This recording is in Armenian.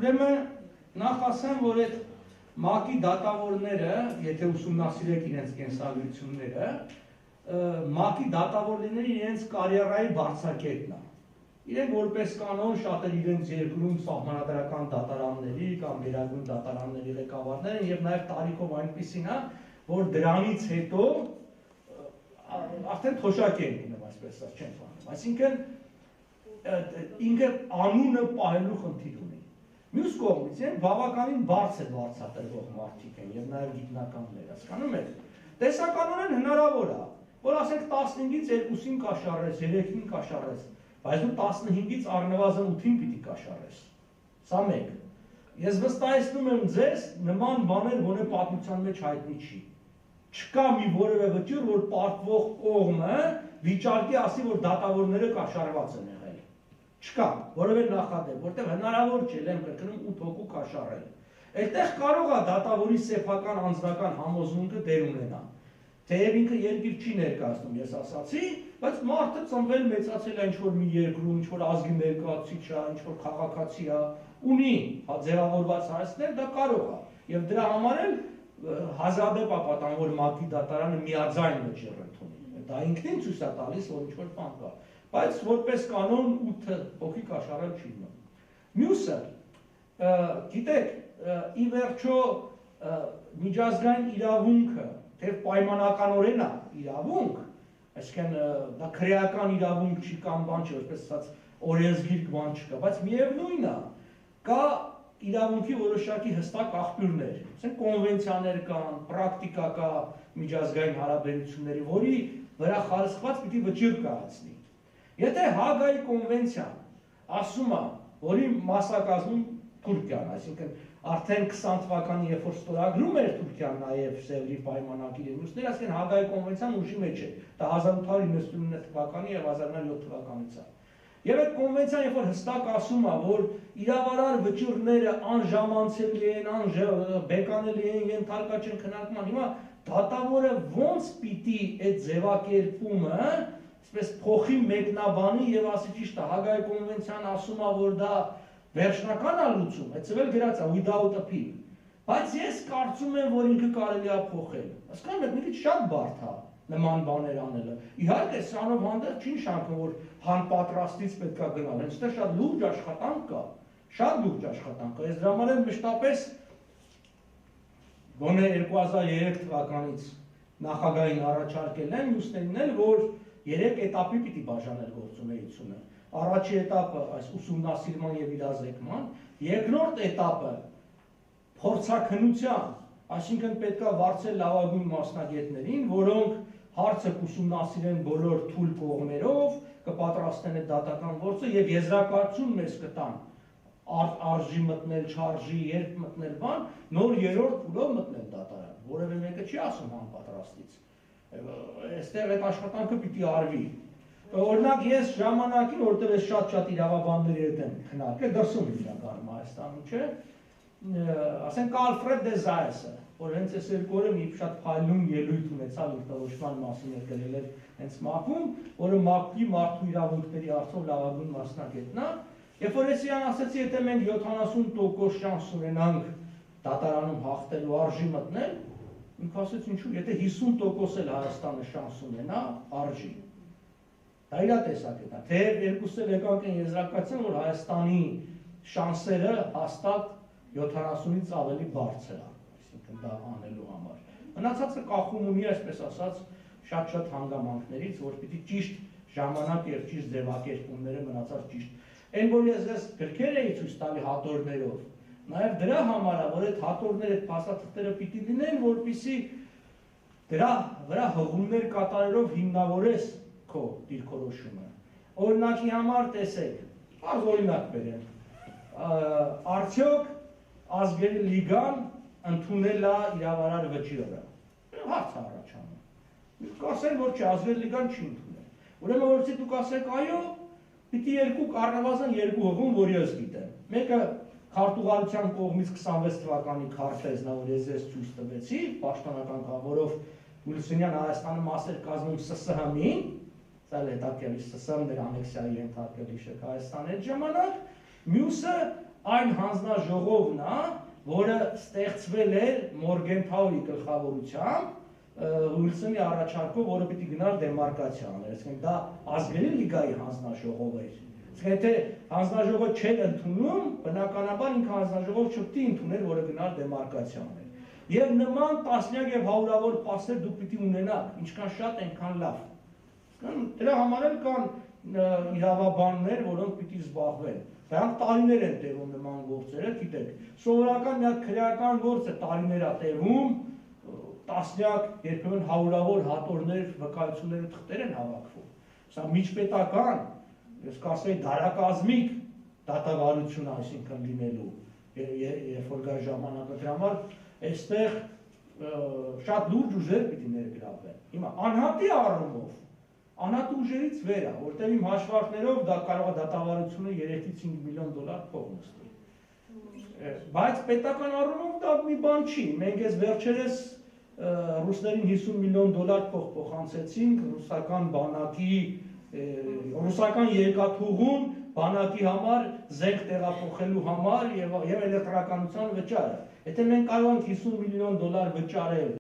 Ուրեմն նախ ասեմ, որ այդ ՄԱԿ-ի դատավորները, եթե ուսումնասիրեք իրենց կենսագրությունները, ՄԱԿ-ի դատավորների իրենց կարիերայի բարձրակետն է։ Իրենք որպես կանոն շատեր իրենց երկրում սահմանադրական դատարանների կամ գերագույն դատարանների ղեկավարներ են եւ նաեւ տարիքով այնպիսին է, որ դրանից հետո արդեն թոշակ են լինում, այսպես ասած չեն բանում։ Այսինքն ինքը անունը պահելու խնդիր ունի։ Մյուս կողմից են բավականին բարձր վարձատրվող մարդիկ են եւ նաեւ գիտնականներ, հասկանում եք։ Տեսականորեն հնարավոր է, որ ասենք 15-ից 2-ին կաշառես, 3-ին կաշառես, բայց դու 15-ից առնվազն 8-ին պիտի կաշառես։ Սա մեկ։ Ես վստահեցնում եմ ձեզ, նման բաներ գոնե պատմության մեջ հայտնի չի։ Չկա մի որևէ վճիռ, որ պարտվող կողմը վիճարկի ասի, որ դատավորները կաշառված են եղել։ Չկա, որևէ նախադեպ, որտեղ հնարավոր չէ, եմ կրկնում 8 հոգու կաշառել։ Այդտեղ կարող է դատավորի սեփական անձնական համոզմունքը դեր ունենա։ Թեև ինքը երկիր չի ներկայացնում, ես ասացի, բայց մարդը ծնվել մեծացել է ինչ-որ մի երկրում, ինչ-որ ազգի ներկայացուցիչ է, ինչ-որ քաղաքացի է, ունի ձևավորված հայացքներ, դա կարող է։ Եվ դրա համար էլ հազարդեպ է պատահում, որ ՄԱԿ-ի դատարանը միաձայն վճիռ ընդունի։ Դա ինքնին ցույց է տալիս, որ ինչ-որ բան կա։ Բայց որպես կանոն 8 հոգի կաշառել չի մնում։ Մյուսը, գիտեք, ի վերջո միջազգային իրավունքը, թեև պայմանականորեն է իրավունք, այսինքն դա քրեական իրավունք չի կամ բան չի, որպես ասած օրենսգիր բան չկա, բայց միևնույնն է, կա իրավունքի որոշակի հստակ աղբյուրներ, ասենք կոնվենցիաներ կան, պրակտիկա կա միջազգային հարաբերությունների, որի վրա խարսխված պիտի վճիռ կայացնի։ Եթե Հագայի կոնվենցիան ասում է, որի մասնակազմում Թուրքիան, այսինքն արդեն 20 թվականի երբ որ ստորագրում էր Թուրքիան նաև Սևրի պայմանագիրը, մյուսները, այսինքն Հագայի կոնվենցիան ուժի մեջ է, դա 1899 թվականի եւ 1907 թվականից է։ Եվ այդ կոնվենցիան երբ որ հստակ ասում է, որ իրավարար վճիռները անժամանցելի են, բեկանելի են, ենթարկա չեն քննարկման, հիմա դատավորը ոնց պիտի այդ ձևակերպումը այսպես փոխի մեկնաբանի եւ ասի ճիշտ է, Հագայի կոնվենցիան ասում է, որ դա վերջնական է լուծում, այդպես էլ գրած է without appeal, բայց ես կարծում եմ, որ ինքը կարելի է փոխել։ Հասկանում եք, մի քիչ շատ բարդ է նման բաներ անելը։ Իհարկե, սրանով հանդերձ չի նշանակում, որ հանպատրաստից պետք է գնալ, այնտեղ շատ լուրջ աշխատանք կա, շատ լուրջ աշխատանք կա։ Ես դրա համար եմ մշտապես գոնե 2003 թվականից նախագահին առաջարկել եմ, մյուսներին էլ, որ 3 էտապի պիտի բաժանել գործունեությունը։ Առաջի էտապը այս ուսումնասիրման եւ իրազեկման, երկրորդ էտապը փորձաքննության, այսինքն պետք է վարձել լավագույն մասնագետներին, որոնք հարցը կուսումնասիրեն բոլոր թույլ կողմերով, կպատրաստեն այդ դատական գործը եւ եզրակացություն մեզ կտան արժի մտնել, չարժի, երբ մտնել բան, նոր երրորդ փուլով մտնել դատարան, որևէ մեկը չի ասում հանպատրաստից։ Այստեղ այդ աշխատանքը պիտի արվի։ Օրինակ ես ժամանակին, որտեղ ես շատ իրավաբանների հետ եմ քննարկել, դրսում իրականում Հայաստանում, չէ, ասենք Ալֆրեդ դե Զայեսը, որ հենց այս երկու օրը մի շատ փայլուն ելույթ ունեցավ ինքնորոշման մասին գրել էր հենց ՄԱԿ-ում, որը ՄԱԿ-ի մարդու իրավունքների հարցով լավագույն մասնագետն է, երբ որ ես իրան ասացի, եթե մենք 70% շանս ունենանք դատարանում հաղթելու արժի մտնել, ինքը ասաց ինչու, եթե 50% էլ Հայաստանը շանս ունենա, արժի։ Դա իր տեսակետն է, թեև երկուսը էլ եկանք են եզրակացության, որ Հայաստանի շանսերը հաստատ 70-ից ավելի բարձր է, այսինքն դա անելու համար։ Մնացածը կախում ունի, այսպես ասած, շատ հանգամանքներից, որ պիտի ճիշտ ժամանակ եւ ճիշտ ձևակերպումները մնացած ճիշտ։ Այն որ ես գրքեր էի ցույց տալի հատորներով, նաեւ դրա համար է, որ այդ հատորները, այդ փաստաթղթերը պիտի լինեն, որպեսզի դրա վրա հղումներ կատարելով հիմնավորես քո դիրքորոշումը։ Օրինակի համար տեսեք, բարձ օրինակ բերեմ։ Արդյոք ազգերի լիգան ընդունել է իրավարար վճիռը։ Հարց առաջանում։ Կասեն, որ չէ, ազգերի լիգան չի ընդունել։ Ուրեմն որովհետեւ դուք ասեք, այո, պիտի առնվազն երկու հղում, որ ես գիտեմ։ Մեկը քարտուղարության կողմից 26 թվականի քարտեզն է, որ ես ցույց տվեցի, պաշտոնական կավորով Մուսինյան Հայաստանը մասեր կազմում ՍՍՀՄ-ին, սա էլ հետաքրքիր ՍՍՀՄ-ն դեր անեքսիայի ենթարկել իշեք Հայաստանի այդ ժամանակ, մյուսը այն հանձնաժողովն է, որը ստեղծվել էր Մորգենթաուի գլխավորությամբ Ուիլսոնի առաջարկով, որը պիտի գնար դեմարկացիա աներ, այսինքն դա ազգերի լիգայի հանձնաժողով էր։ Իսկ եթե հանձնաժողովը չէր ընդունում, բնականաբար ինքը հանձնաժողով չպիտի ընդուներ, որը գնար դեմարկացիա աներ։ Եվ նման տասնյակ եւ հարյուրավոր պասեր դուք պիտի ունենաք, ինչքան շատ այնքան լավ։ Դրա համար էլ կան իրավաբաններ, որոնք պիտի զբաղվեն։ Դրանք տարիներ են տևում նման գործերը, գիտեք, սովորական մի հատ քրեական գործ է տարիներ է տևում, տասնյակ, երբեմն հարյուրավոր հատորներ, վկայություններ ու թղթեր են հավաքվում։ Սա միջպետական, ես կասեի դարակազմիկ դատավարություն, այսինքն լինելու, երբ որ գա ժամանակը, դրա համար այստեղ շատ լուրջ ուժեր պիտի ներգրավվեն։ Հիմա անհատի առումով անհատ ուժերից վեր է, որտեղ իմ հաշվարկներով դա կարող է դատավարությունը 3-ից 5 միլիոն դոլար փող նստի։ Բայց պետական առումով դա մի բան չի։ Մենք այս վերջերս ռուսներին 50 միլիոն դոլար փող փոխանցեցինք ռուսական բանակի, ռուսական երկաթուղուն բանակի համար, զենք տեղափոխելու համար եւ էլեկտրականության վճարը։ Եթե մենք կարող ենք 50 միլիոն դոլար վճարել